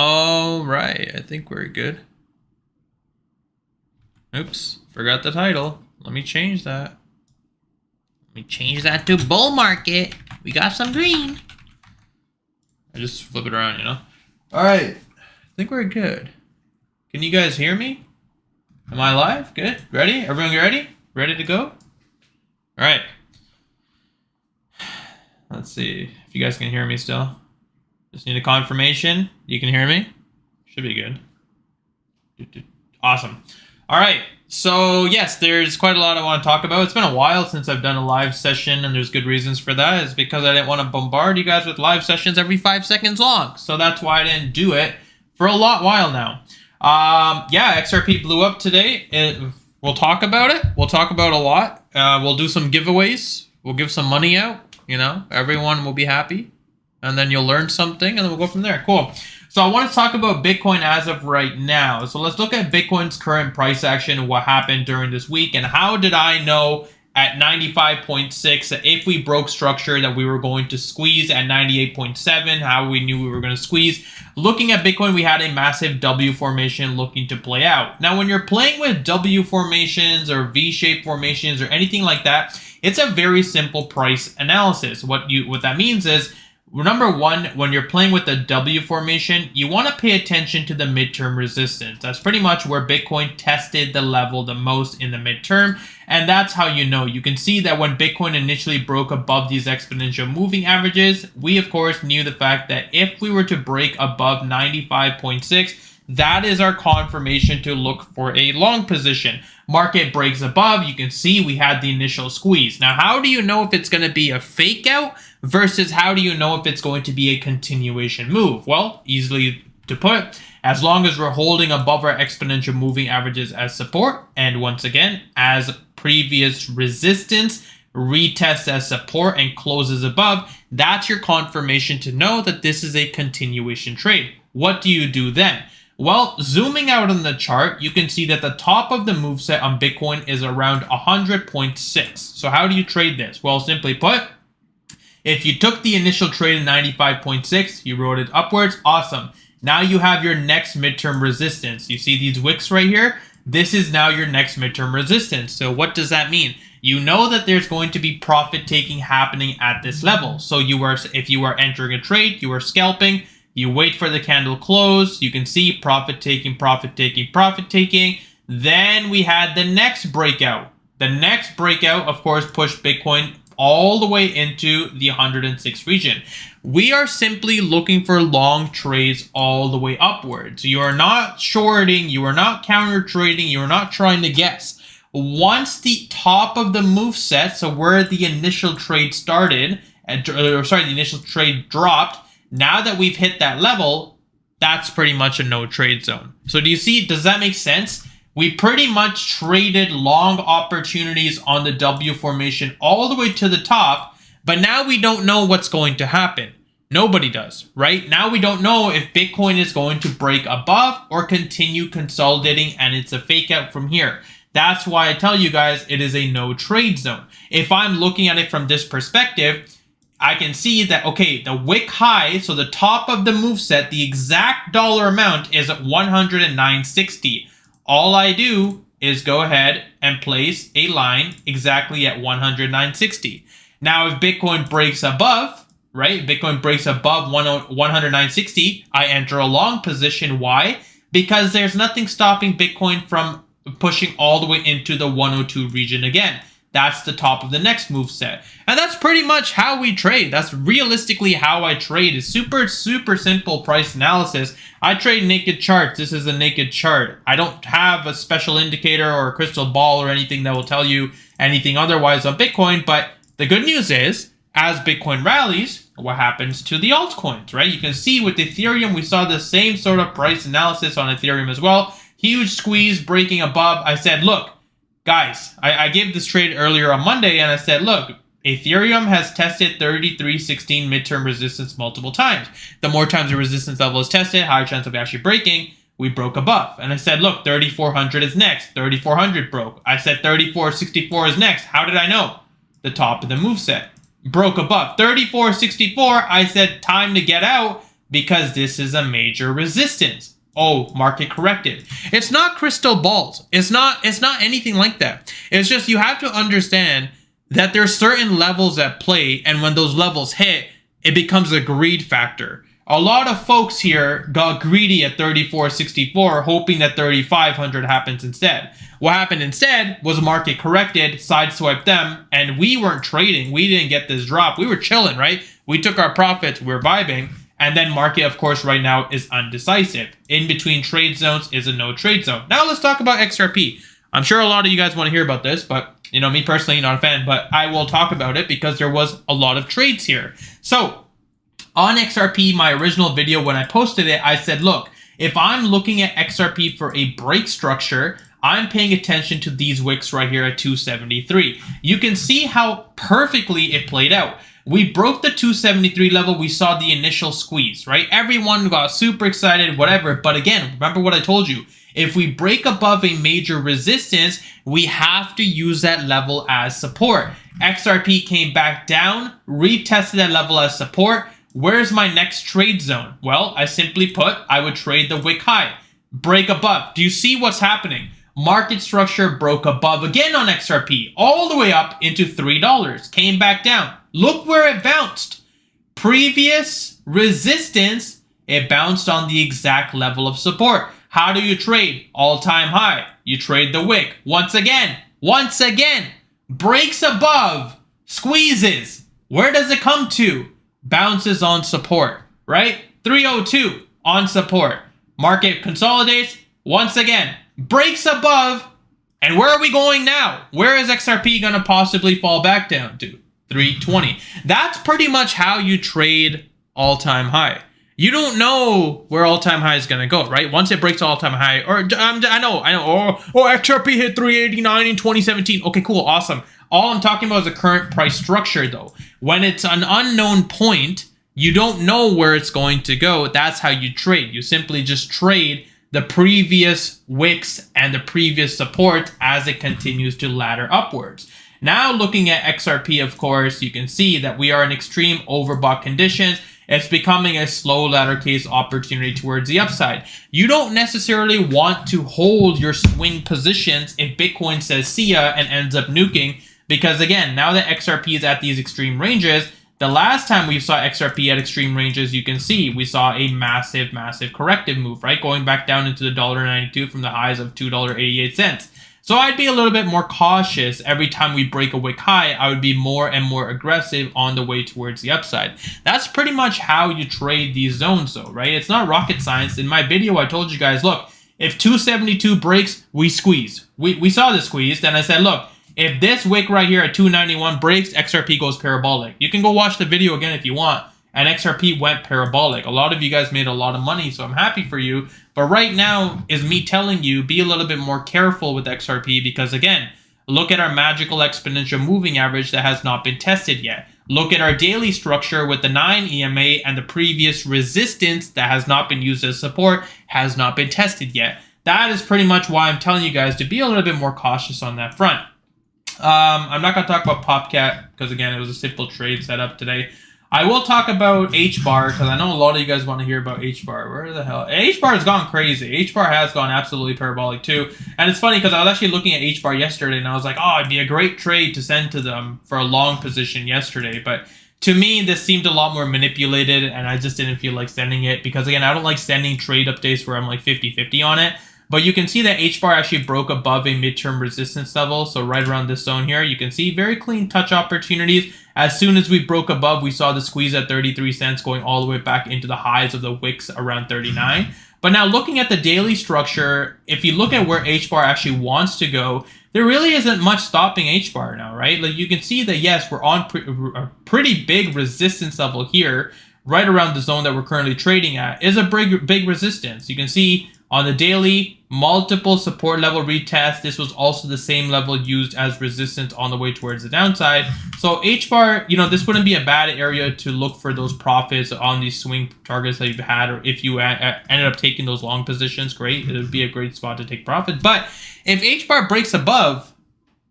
All right, I think we're good. Oops, forgot the title. Let me change that. Let me change that to bull market. We got some green. I just flip it around, you know? All right, I think we're good. Can you guys hear me? Am I live? Good. Ready? Everyone ready? Ready to go? All right. Let's see if you guys can hear me still. Just need a confirmation. You can hear me? Should be good. Awesome. All right. So yes, there's quite a lot I want to talk about. It's been a while since I've done a live session, and there's good reasons for that. It's because I didn't want to bombard you guys with live sessions every 5 seconds long. So that's why I didn't do it for a while now. Yeah, XRP blew up today. We'll talk about it. We'll talk about a lot. We'll do some giveaways. We'll give some money out. You know, everyone will be happy. And then you'll learn something, and then we'll go from there. Cool. So I want to talk about Bitcoin as of right now. So let's look at Bitcoin's current price action, what happened during this week, and how did I know at 95.6 that if we broke structure that we were going to squeeze at 98.7, how we knew we were going to squeeze. Looking at Bitcoin, we had a massive W formation looking to play out. Now, when you're playing with W formations or V-shaped formations or anything like that, it's a very simple price analysis. What that means is, number one, when you're playing with the W formation, you want to pay attention to the midterm resistance. That's pretty much where Bitcoin tested the level the most in the midterm. And that's how you know. You can see that when Bitcoin initially broke above these exponential moving averages, we of course knew the fact that if we were to break above 95.6, that is our confirmation to look for a long position. Market breaks above, you can see we had the initial squeeze. Now, how do you know if it's going to be a fake out versus how do you know if it's going to be a continuation move? Well, easily to put, as long as we're holding above our exponential moving averages as support, and once again, as previous resistance, retests as support and closes above, that's your confirmation to know that this is a continuation trade. What do you do then? Well, zooming out on the chart, you can see that the top of the moveset on Bitcoin is around 100.6. So how do you trade this? Well, simply put, if you took the initial trade at 95.6, you rode it upwards, awesome. Now you have your next midterm resistance. You see these wicks right here? This is now your next midterm resistance. So what does that mean? You know that there's going to be profit taking happening at this level. So if you are entering a trade, you are scalping. You wait for the candle close. You can see profit taking, profit taking, profit taking. Then we had the next breakout. The next breakout, of course, pushed Bitcoin all the way into the 106 region. We are simply looking for long trades all the way upwards. You are not shorting. You are not counter trading. You are not trying to guess. Once the top of the move set, so where the initial trade started, the initial trade dropped, now that we've hit that level, that's pretty much a no trade zone. So do you see, does that make sense? We pretty much traded long opportunities on the W formation all the way to the top, but now we don't know what's going to happen. Nobody does, right? Now we don't know if Bitcoin is going to break above or continue consolidating and it's a fake out from here. That's why I tell you guys it is a no trade zone. If I'm looking at it from this perspective, I can see that, okay, the wick high, so the top of the move set, the exact dollar amount is at 109.60. All I do is go ahead and place a line exactly at 109.60. Now, if Bitcoin breaks above, right, Bitcoin breaks above 109.60, I enter a long position. Why? Because there's nothing stopping Bitcoin from pushing all the way into the 102 region again. That's the top of the next move set. And that's pretty much how we trade. That's realistically how I trade. It's super simple price analysis. I trade naked charts. This is a naked chart. I don't have a special indicator or a crystal ball or anything that will tell you anything otherwise on Bitcoin. But the good news is, as Bitcoin rallies, what happens to the altcoins, right? You can see with Ethereum, we saw the same sort of price analysis on Ethereum as well. Huge squeeze breaking above. I said, look, guys, I gave this trade earlier on Monday, and I said, look, Ethereum has tested 33.16 midterm resistance multiple times. The more times the resistance level is tested, higher chance of actually breaking. We broke above. And I said, look, 3,400 is next. 3,400 broke. I said 34.64 is next. How did I know? The top of the move set broke above. 34.64, I said, time to get out. because this is a major resistance. Oh, market corrected. It's not crystal balls. It's not anything like that. It's just you have to understand that there's certain levels at play, and when those levels hit, it becomes a greed factor. A lot of folks here got greedy at 34.64, hoping that 3,500 happens instead. What happened instead was market corrected, sideswiped them, and we weren't trading. We didn't get this drop. We were chilling, right? We took our profits. We were vibing. And then market, of course, right now is undecisive. In between trade zones is a no trade zone. Now let's talk about XRP. I'm sure a lot of you guys want to hear about this, but you know, me personally, not a fan, but I will talk about it because there was a lot of trades here. So on XRP, my original video, when I posted it, I said, look, if I'm looking at XRP for a break structure, I'm paying attention to these wicks right here at 273. You can see how perfectly it played out. We broke the 273 level. We saw the initial squeeze, right? Everyone got super excited, whatever. But again, remember what I told you. If we break above a major resistance, we have to use that level as support. XRP came back down, retested that level as support. Where's my next trade zone? Well, I simply put, I would trade the wick high. Break above. Do you see what's happening? Market structure broke above again on XRP, all the way up into $3. Came back down. Look where it bounced. Previous resistance, it bounced on the exact level of support. How do you trade? All-time high. You trade the wick. Once again, breaks above, squeezes. Where does it come to? Bounces on support, right? 302 on support. Market consolidates. Once again, breaks above. And where are we going now? Where is XRP going to possibly fall back down to? 320. That's pretty much how you trade all-time high. You don't know where all-time high is going to go, right? Once it breaks all-time high, or I know. Oh, XRP hit 389 in 2017. Okay, cool, awesome. All I'm talking about is the current price structure, though. When it's an unknown point, you don't know where it's going to go. That's how you trade. You simply just trade the previous wicks and the previous support as it continues to ladder upwards. Now looking at XRP, of course, you can see that we are in extreme overbought conditions. It's becoming a slow ladder case opportunity towards the upside. You don't necessarily want to hold your swing positions if Bitcoin says see ya and ends up nuking, because again, now that XRP is at these extreme ranges, the last time we saw XRP at extreme ranges, you can see we saw a massive corrective move, right? Going back down into the $1.92 from the highs of $2.88. So I'd be a little bit more cautious every time we break a wick high. I would be more and more aggressive on the way towards the upside. That's pretty much how you trade these zones though, right? It's not rocket science. In my video, I told you guys, look, if 272 breaks, we squeeze. We saw the squeeze. Then I said, look, if this wick right here at 291 breaks, XRP goes parabolic. You can go watch the video again if you want. And XRP went parabolic. A lot of you guys made a lot of money, so I'm happy for you. But right now is me telling you, be a little bit more careful with XRP because, again, look at our magical exponential moving average that has not been tested yet. Look at our daily structure with the 9 EMA and the previous resistance that has not been used as support has not been tested yet. That is pretty much why I'm telling you guys to be a little bit more cautious on that front. I'm not going to talk about PopCat because, again, it was a simple trade setup today. I will talk about HBAR because I know a lot of you guys want to hear about HBAR. Where the hell? HBAR has gone crazy. HBAR has gone absolutely parabolic too. And it's funny because I was actually looking at HBAR yesterday and I was like, oh, it'd be a great trade to send to them for a long position yesterday. But to me, this seemed a lot more manipulated and I just didn't feel like sending it because, again, I don't like sending trade updates where I'm like 50-50 on it. But you can see that HBAR actually broke above a midterm resistance level. So right around this zone here, you can see very clean touch opportunities. As soon as we broke above, we saw the squeeze at 33 cents going all the way back into the highs of the wicks around 39. But now looking at the daily structure, if you look at where HBAR actually wants to go, there really isn't much stopping HBAR now, right? Like you can see that, yes, we're on a pretty big resistance level here, right around the zone that we're currently trading at, is a big resistance. You can see on the daily, multiple support level retest. This was also the same level used as resistance on the way towards the downside. So HBAR, you know, this wouldn't be a bad area to look for those profits on these swing targets that you've had, or if you ended up taking those long positions, great. It would be a great spot to take profit. But if HBAR breaks above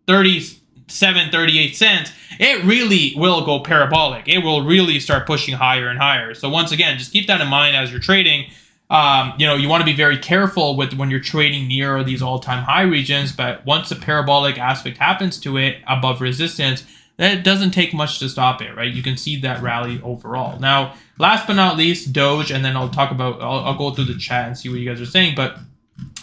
30, 7.38, it really will go parabolic. It will really start pushing higher and higher. So once again, just keep that in mind as you're trading. You want to be very careful with when you're trading near these all-time high regions, but once a parabolic aspect happens to it above resistance, then it doesn't take much to stop it, right? You can see that rally overall. Now, last but not least, Doge, and then I'll go through the chat and see what you guys are saying, but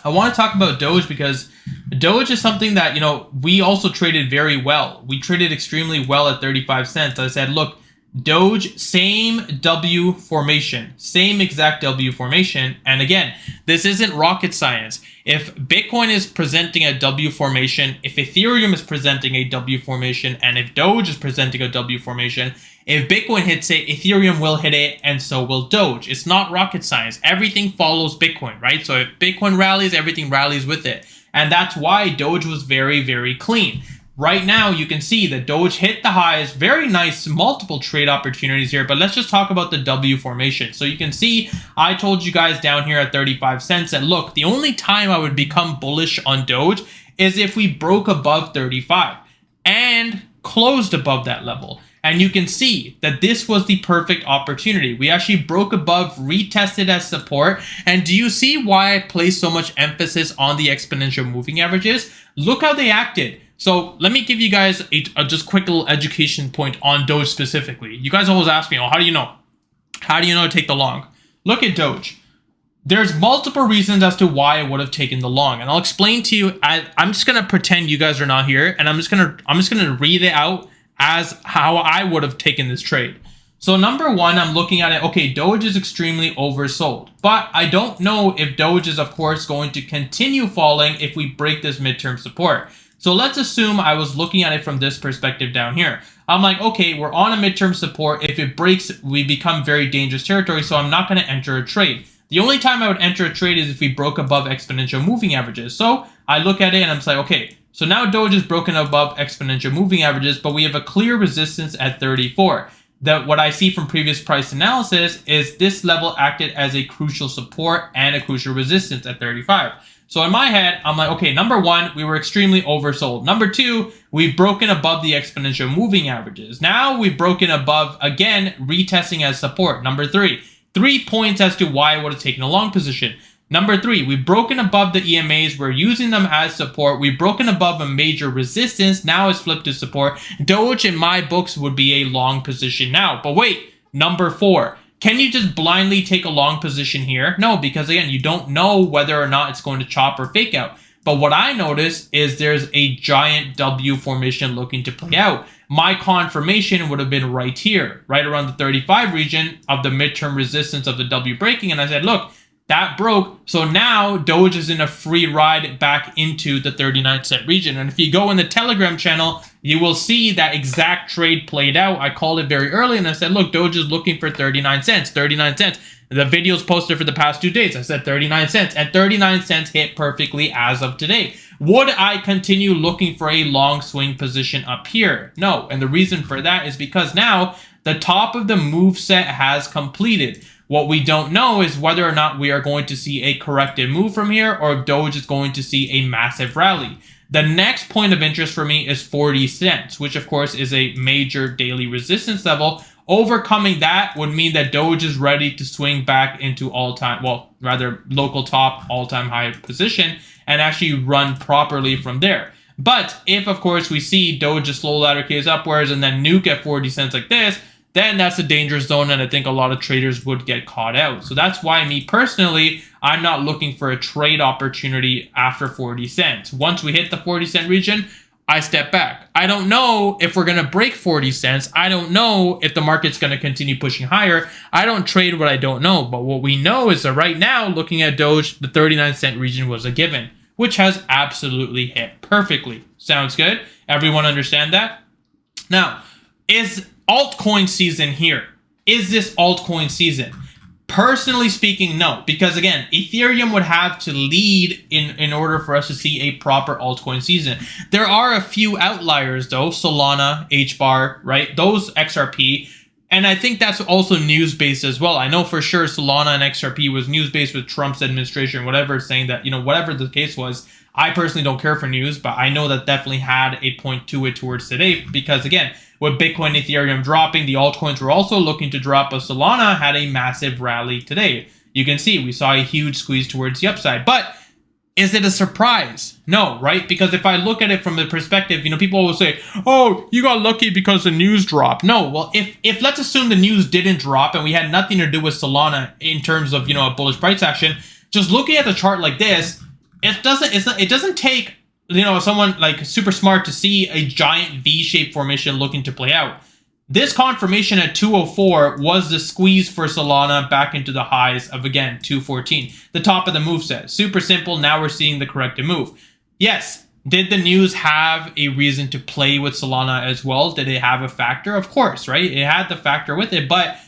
I want to talk about Doge because Doge is something that, we also traded very well. We traded extremely well at 35 cents. I said, look, Doge, same W formation, same exact W formation. And again, this isn't rocket science. If Bitcoin is presenting a W formation, if Ethereum is presenting a W formation, and if Doge is presenting a W formation, if Bitcoin hits it, Ethereum will hit it, and so will Doge. It's not rocket science. Everything follows Bitcoin, right? So if Bitcoin rallies, everything rallies with it. And that's why Doge was very, very clean. Right now, you can see that Doge hit the highs. Very nice multiple trade opportunities here, but let's just talk about the W formation. So you can see, I told you guys down here at 35 cents that, look, the only time I would become bullish on Doge is if we broke above 35 and closed above that level. And you can see that this was the perfect opportunity. We actually broke above, retested as support. And do you see why I place so much emphasis on the exponential moving averages? Look how they acted. So let me give you guys a just quick little education point on Doge specifically. You guys always ask me, oh, how do you know? How do you know to take the long? Look at Doge. There's multiple reasons as to why I would have taken the long, and I'll explain to you. I'm just gonna pretend you guys are not here, and I'm just gonna read it out as how I would have taken this trade. So number one, I'm looking at it. Okay, Doge is extremely oversold, but I don't know if Doge is, of course, going to continue falling if we break this midterm support. So let's assume I was looking at it from this perspective down here. I'm like, okay, we're on a midterm support. If it breaks, we become very dangerous territory, so I'm not going to enter a trade. The only time I would enter a trade is if we broke above exponential moving averages. So I look at it and I'm like, okay, so now Doge is broken above exponential moving averages, but we have a clear resistance at 34. What I see from previous price analysis is this level acted as a crucial support and a crucial resistance at 35. So in my head, I'm like, okay, number one, we were extremely oversold. Number two, we've broken above the exponential moving averages. Now we've broken above, again, retesting as support. Number three, 3 points as to why I would have taken a long position. Number three, we've broken above the EMAs. We're using them as support. We've broken above a major resistance. Now it's flipped to support. Doge in my books would be a long position now. But wait, number four, can you just blindly take a long position here? No, because again, you don't know whether or not it's going to chop or fake out. But what I noticed is there's a giant W formation looking to play out. My confirmation would have been right here, right around the 35 region of the midterm resistance of the W breaking. And I said, look, that broke. So now Doge is in a free ride back into the 39-cent region. And if you go in the Telegram channel, you will see that exact trade played out. I called it very early and I said, look, Doge is looking for 39 cents, 39 cents. The video's posted for the past 2 days. I said 39 cents, and 39 cents hit perfectly as of today. Would I continue looking for a long swing position up here? No. And the reason for that is because now the top of the move set has completed. What we don't know is whether or not we are going to see a corrected move from here or if Doge is going to see a massive rally. The next point of interest for me is 40 cents, which of course is a major daily resistance level. Overcoming that would mean that Doge is ready to swing back into local top all-time high position and actually run properly from there. But if, of course, we see Doge just slow ladder case upwards and then nuke at 40 cents like this, then that's a dangerous zone, and I think a lot of traders would get caught out. So that's why me personally, I'm not looking for a trade opportunity after 40 cents. Once we hit the 40 cent region, I step back. I don't know if we're going to break 40 cents. I don't know if the market's going to continue pushing higher. I don't trade what I don't know. But what we know is that right now, looking at Doge, the 39-cent region was a given, which has absolutely hit perfectly. Sounds good? Everyone understand that? Now, is altcoin season here? Is this altcoin season? Personally speaking, no, because again, Ethereum would have to lead in order for us to see a proper altcoin season. There are a few outliers though, Solana, HBAR, right? Those XRP, and I think that's also news-based as well. I know for sure Solana and XRP was news-based with Trump's administration, whatever, saying that, whatever the case was, I personally don't care for news, but I know that definitely had a point to it towards today because, again, with Bitcoin, Ethereum dropping, the altcoins were also looking to drop, but Solana had a massive rally today. You can see we saw a huge squeeze towards the upside, but is it a surprise? No, right? Because if I look at it from the perspective, people always say, oh, you got lucky because the news dropped. No, well, if let's assume the news didn't drop and we had nothing to do with Solana in terms of, a bullish price action, just looking at the chart like this, it doesn't take, someone like super smart to see a giant V-shaped formation looking to play out. This confirmation at 204 was the squeeze for Solana back into the highs of, again, 214. The top of the move set. Super simple. Now we're seeing the corrective move. Yes, did the news have a reason to play with Solana as well? Did it have a factor? Of course, right? It had the factor with it, but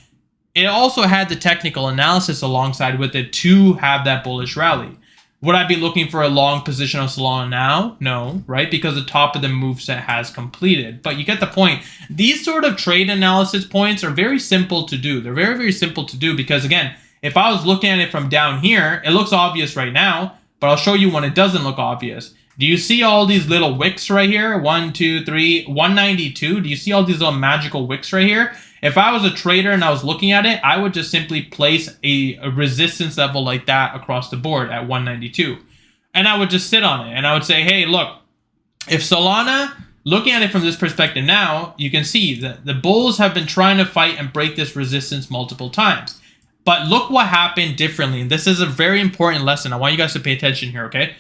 it also had the technical analysis alongside with it to have that bullish rally. Would I be looking for a long position on Solana now? No, right? Because the top of the move set has completed. But you get the point. These sort of trade analysis points are very simple to do. They're very, very simple to do because, again, if I was looking at it from down here, it looks obvious right now, but I'll show you when it doesn't look obvious. Do you see all these little wicks right here? 1, 2, 3, 192. Do you see all these little magical wicks right here? If I was a trader and I was looking at it, I would just simply place a resistance level like that across the board at 192. And I would just sit on it. And I would say, hey, look, if Solana, looking at it from this perspective now, you can see that the bulls have been trying to fight and break this resistance multiple times. But look what happened differently. And this is a very important lesson. I want you guys to pay attention here, okay?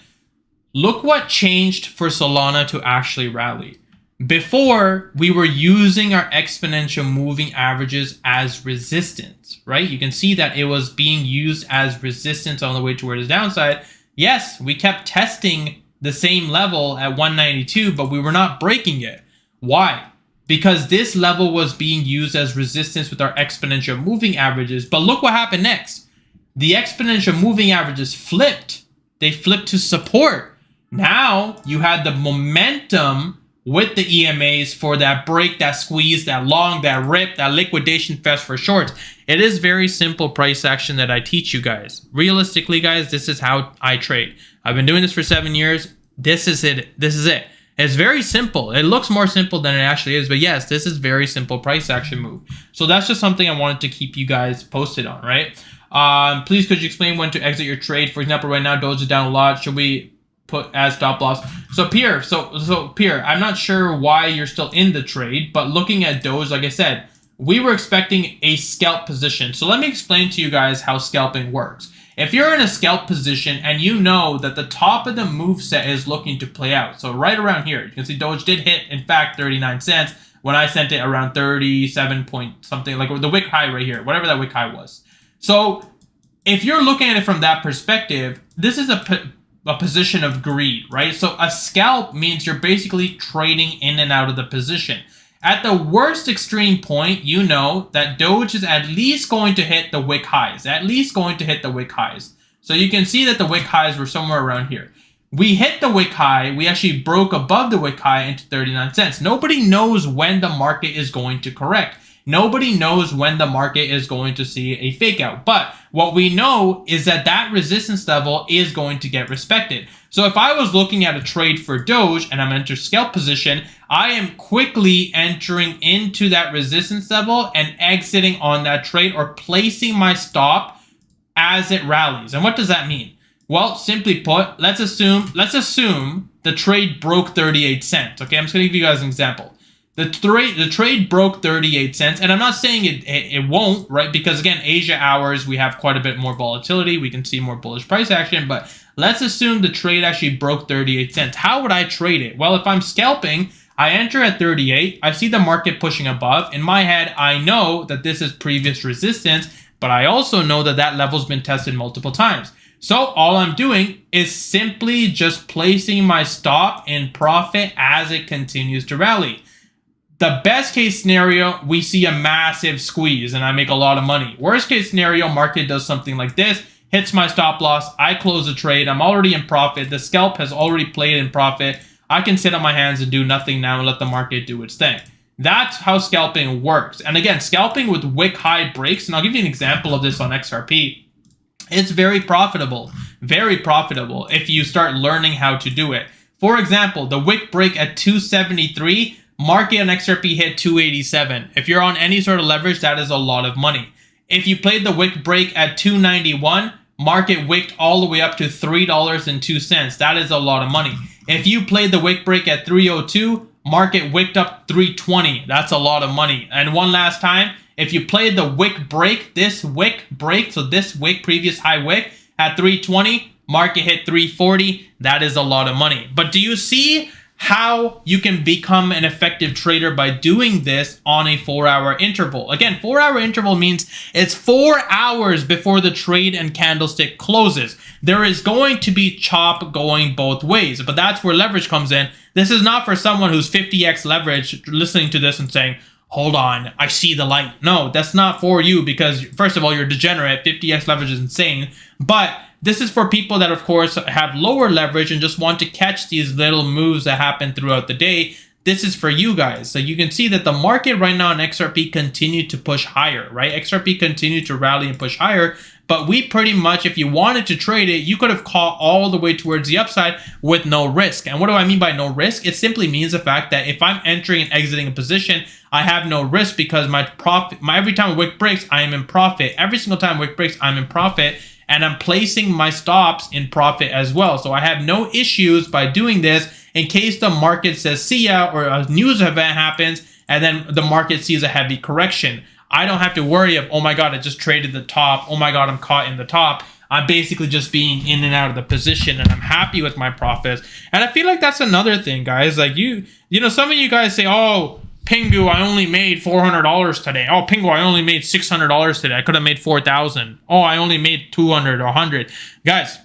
Look what changed for Solana to actually rally. Before, we were using our exponential moving averages as resistance, right? You can see that it was being used as resistance on the way towards the downside. Yes, we kept testing the same level at 192, but we were not breaking it. Why? Because this level was being used as resistance with our exponential moving averages. But look what happened next. The exponential moving averages flipped. They flipped to support. Now you had the momentum with the EMAs for that break, that squeeze, that long, that rip, that liquidation fest for shorts. It is very simple price action that I teach you guys. Realistically, guys, this is how I trade. I've been doing this for 7 years. This is it. This is it. It's very simple. It looks more simple than it actually is. But yes, this is very simple price action move. So that's just something I wanted to keep you guys posted on, right? Please, could you explain when to exit your trade? For example, right now, Doge is down a lot. Should we put as stop loss? So Pierre, Pierre, I'm not sure why you're still in the trade, but looking at Doge, like I said, we were expecting a scalp position. So let me explain to you guys how scalping works. If you're in a scalp position and you know that the top of the move set is looking to play out, so right around here, you can see Doge did hit, in fact, 39 cents when I sent it around 37 point something, like the wick high right here, whatever that wick high was. So if you're looking at it from that perspective, this is a position of greed, right? So a scalp means you're basically trading in and out of the position. At the worst extreme point, you know that Doge is at least going to hit the wick highs, So you can see that the wick highs were somewhere around here. We hit the wick high. We actually broke above the wick high into 39 cents. Nobody knows when the market is going to correct. Nobody knows when the market is going to see a fake out. But what we know is that that resistance level is going to get respected. So if I was looking at a trade for Doge and I'm in a scalp position, I am quickly entering into that resistance level and exiting on that trade or placing my stop as it rallies. And what does that mean? Well, simply put, let's assume the trade broke 38 cents. Okay, I'm just going to give you guys an example. The trade broke 38 cents, and I'm not saying it won't, right? Because again, Asia hours, we have quite a bit more volatility. We can see more bullish price action, but let's assume the trade actually broke 38 cents. How would I trade it? Well, if I'm scalping, I enter at 38. I see the market pushing above. In my head, I know that this is previous resistance, but I also know that that level's been tested multiple times. So all I'm doing is simply just placing my stop in profit as it continues to rally. The best case scenario, we see a massive squeeze and I make a lot of money. Worst case scenario, market does something like this, hits my stop loss, I close the trade, I'm already in profit, the scalp has already played in profit, I can sit on my hands and do nothing now and let the market do its thing. That's how scalping works. And again, scalping with wick high breaks, and I'll give you an example of this on XRP, it's very profitable. very profitable if you start learning how to do it. For example, the wick break at 273, market on XRP hit 287. If you're on any sort of leverage, that is a lot of money. If you played the wick break at 291, market wicked all the way up to $3.02. That is a lot of money. If you played the wick break at 302, market wicked up 320. That's a lot of money. And one last time, if you played the wick break, this wick break, so this wick, previous high wick at 320, market hit 340. That is a lot of money. But do you see how you can become an effective trader by doing this on a 4-hour interval? Again, 4-hour interval means it's 4 hours before the trade and candlestick closes. There is going to be chop going both ways, but that's where leverage comes in. This is not for someone who's 50x leverage listening to this and saying, hold on, I see the light. No, that's not for you because, first of all, you're degenerate. 50x leverage is insane. But this is for people that, of course, have lower leverage and just want to catch these little moves that happen throughout the day. This is for you guys. So you can see that the market right now in XRP continued to push higher, right? XRP continued to rally and push higher. But we pretty much, if you wanted to trade it, you could have caught all the way towards the upside with no risk. And what do I mean by no risk? It simply means the fact that if I'm entering and exiting a position, I have no risk because my profit, every time a wick breaks, I am in profit. Every single time a wick breaks, I'm in profit. And I'm placing my stops in profit as well. So I have no issues by doing this in case the market says see ya or a news event happens and then the market sees a heavy correction. I don't have to worry of, oh my God, I just traded the top. Oh my God, I'm caught in the top. I'm basically just being in and out of the position and I'm happy with my profits. And I feel like that's another thing, guys. Like you know, some of you guys say, oh, Pingu, I only made $400 today. Oh, Pingu, I only made $600 today. I could have made $4,000. Oh, I only made 200 or 100. Guys,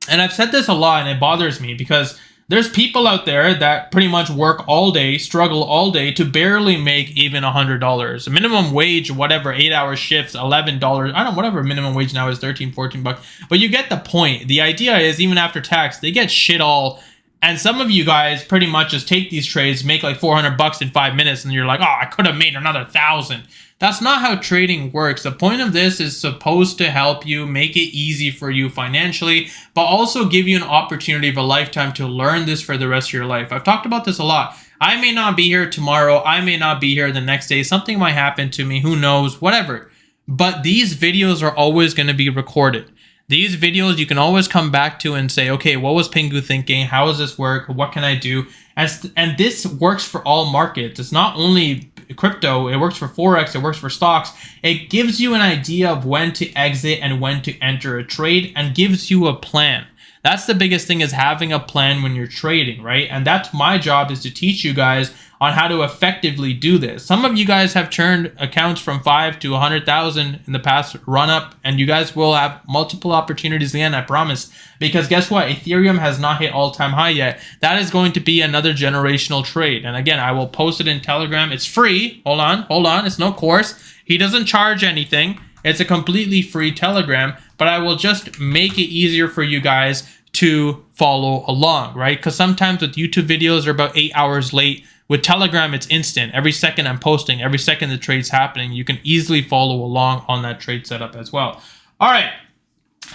and I've said this a lot and it bothers me because there's people out there that pretty much work all day, struggle all day to barely make even $100. Minimum wage, whatever, 8-hour shifts, $11. I don't know, whatever minimum wage now is, 13, 14 bucks. But you get the point. The idea is even after tax, they get shit all. And some of you guys pretty much just take these trades, make like 400 bucks in 5 minutes, and you're like, oh, I could have made another 1,000. That's not how trading works. The point of this is supposed to help you, make it easy for you financially, but also give you an opportunity of a lifetime to learn this for the rest of your life. I've talked about this a lot. I may not be here tomorrow. I may not be here the next day. Something might happen to me. Who knows? Whatever. But these videos are always going to be recorded. These videos you can always come back to and say, okay, what was Pingu thinking? How does this work? What can I do? And this works for all markets. It's not only crypto. It works for Forex. It works for stocks. It gives you an idea of when to exit and when to enter a trade and gives you a plan. That's the biggest thing, is having a plan when you're trading, right? And that's my job, is to teach you guys on how to effectively do this. Some of you guys have turned accounts from 5 to 100,000 in the past run up, and you guys will have multiple opportunities again, I promise. Because guess what? Ethereum has not hit all-time high yet. That is going to be another generational trade. And again, I will post it in Telegram. It's free. Hold on. It's no course. He doesn't charge anything. It's a completely free Telegram, but I will just make it easier for you guys to follow along, right? Because sometimes with YouTube videos, they're about 8 hours late. With Telegram, it's instant. Every second I'm posting, every second the trade's happening, you can easily follow along on that trade setup as well. All right,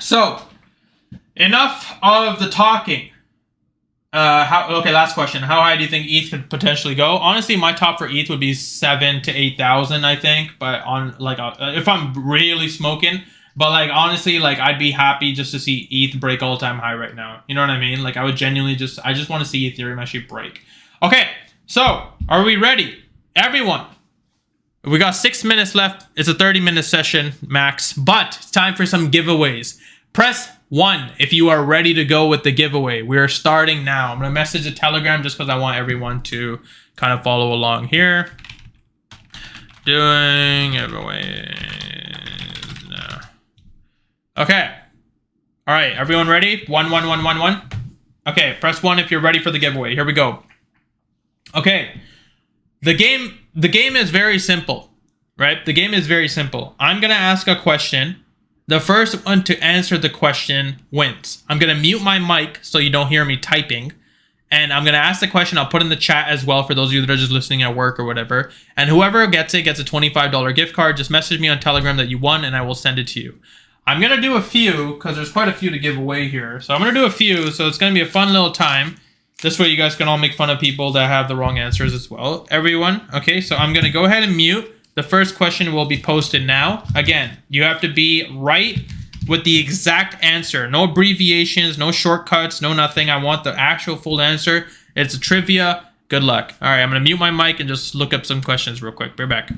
so enough of the talking. Okay, last question. How high do you think ETH could potentially go? Honestly, my top for ETH would be 7,000 to 8,000, I think. But on like if I'm really smoking, but like honestly, like I'd be happy just to see ETH break all-time high right now. You know what I mean? Like I would genuinely I just want to see Ethereum actually break. Okay. So, are we ready? Everyone, we got 6 minutes left. It's a 30-minute session max, but it's time for some giveaways. Press 1 if you are ready to go with the giveaway. We are starting now. I'm going to message a Telegram just because I want everyone to kind of follow along here. Doing giveaways now. Okay. All right, everyone ready? 1. Okay, press 1 if you're ready for the giveaway. Here we go. Okay, the game is very simple, right? The game is very simple. I'm going to ask a question. The first one to answer the question wins. I'm going to mute my mic so you don't hear me typing. And I'm going to ask the question. I'll put in the chat as well for those of you that are just listening at work or whatever. And whoever gets it gets a $25 gift card. Just message me on Telegram that you won and I will send it to you. I'm going to do a few because there's quite a few to give away here. So I'm going to do a few. So it's going to be a fun little time. This way you guys can all make fun of people that have the wrong answers as well. Everyone. Okay, so I'm going to go ahead and mute. The first question will be posted now. Again, you have to be right with the exact answer. No abbreviations, no shortcuts, no nothing. I want the actual full answer. It's a trivia. Good luck. All right, I'm going to mute my mic and just look up some questions real quick. Be right back.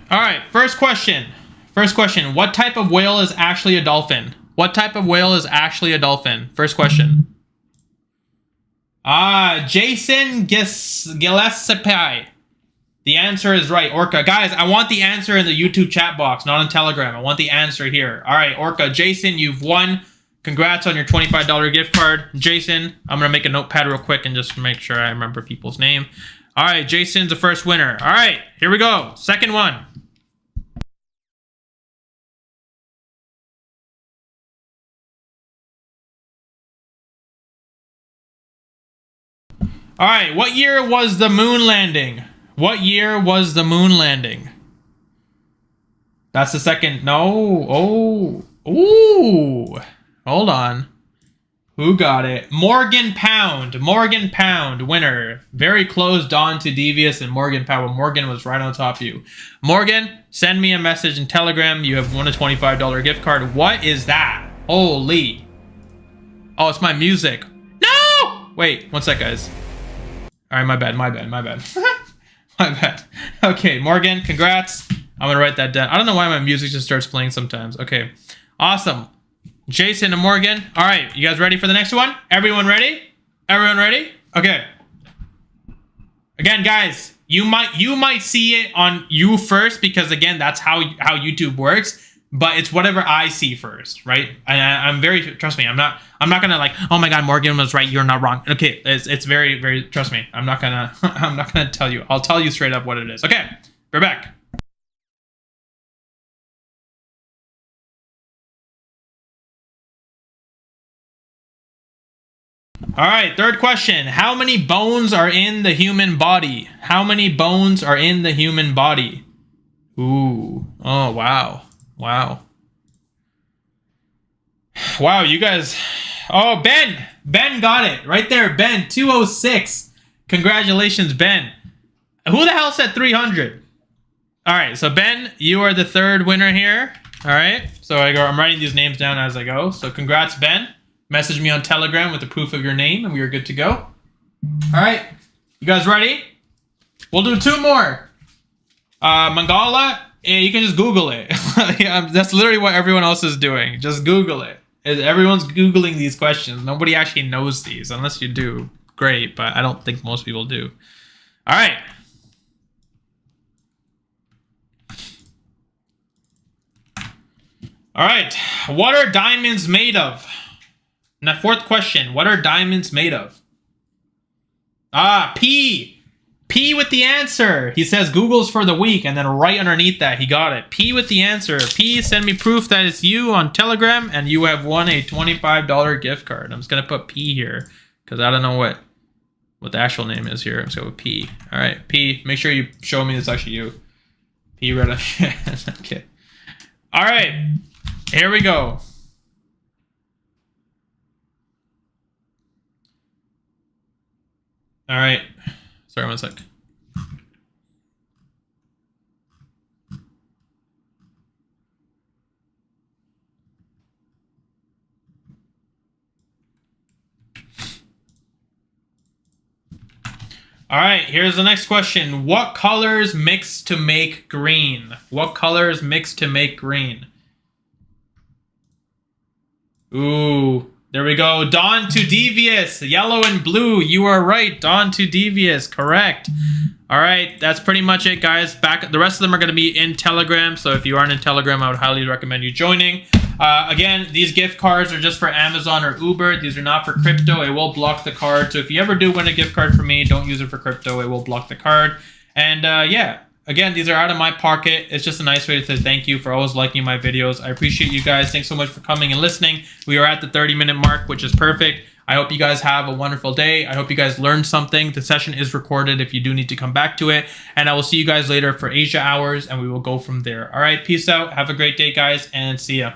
All right, first question. First question. What type of whale is actually a dolphin? What type of whale is actually a dolphin? First question. Jason Gillespie. The answer is right, Orca. Guys, I want the answer in the YouTube chat box, not on Telegram. I want the answer here. All right, Orca. Jason, you've won. Congrats on your $25 gift card. Jason, I'm going to make a notepad real quick and just make sure I remember people's name. All right, Jason's the first winner. All right, here we go. Second one. All right, what year was the moon landing? What year was the moon landing? That's the second. No. Oh. Ooh. Hold on. Who got it? Morgan Pound. Morgan Pound, winner. Very close, Dawn to Devious and Morgan Pound. Morgan was right on top of you. Morgan, send me a message in Telegram. You have won a $25 gift card. What is that? Holy. Oh, it's my music. No! Wait, one sec, guys. All right, my bad. My bad. Okay, Morgan, congrats. I'm going to write that down. I don't know why my music just starts playing sometimes. Okay, awesome. Jason and Morgan. All right, you guys ready for the next one? Everyone ready? Everyone ready? Okay. Again, guys, you might see it on you first because, again, that's how YouTube works. But it's whatever I see first, right? I'm very, trust me, I'm not gonna like, oh my God, Morgan was right, you're not wrong. Okay, it's very, very, trust me, I'm not gonna tell you. I'll tell you straight up what it is. Okay, we're back. All right, third question. How many bones are in the human body? How many bones are in the human body? Ooh, oh, wow. Wow, you guys. Oh, Ben got it right there. Ben, 206. Congratulations, Ben. Who the hell said 300? All right, so Ben, you are the third winner here. All right, so I'm writing these names down as I go. So congrats, Ben. Message me on Telegram with the proof of your name, and we are good to go. All right, you guys ready? We'll do two more. Mangala. Yeah, you can just Google it. Yeah, that's literally what everyone else is doing. Just Google it. Everyone's Googling these questions. Nobody actually knows these. Unless you do, great. But I don't think most people do. All right. All right. What are diamonds made of? Now, fourth question. What are diamonds made of? P. P with the answer. He says Google's for the week, and then right underneath that, he got it. P with the answer. P, send me proof that it's you on Telegram, and you have won a $25 gift card. I'm just going to put P here, because I don't know what the actual name is here. So with P. All right, P, make sure you show me it's actually you. P, right. Okay. All right, here we go. All right. Sorry, one sec. All right, here's the next question. What colors mix to make green? What colors mix to make green? Ooh, there we go. Dawn to Devious, yellow and blue. You are right. Dawn to Devious, correct. All right, that's pretty much it, guys. The rest of them are going to be in Telegram. So if you aren't in Telegram, I would highly recommend you joining. Again, these gift cards are just for Amazon or Uber. These are not for crypto. It will block the card. So if you ever do win a gift card from me, don't use it for crypto. It will block the card. And yeah, again, these are out of my pocket. It's just a nice way to say thank you for always liking my videos. I appreciate you guys. Thanks so much for coming and listening. We are at the 30-minute mark, which is perfect. I hope you guys have a wonderful day. I hope you guys learned something. The session is recorded if you do need to come back to it. And I will see you guys later for Asia hours, and we will go from there. All right, peace out. Have a great day, guys, and see ya.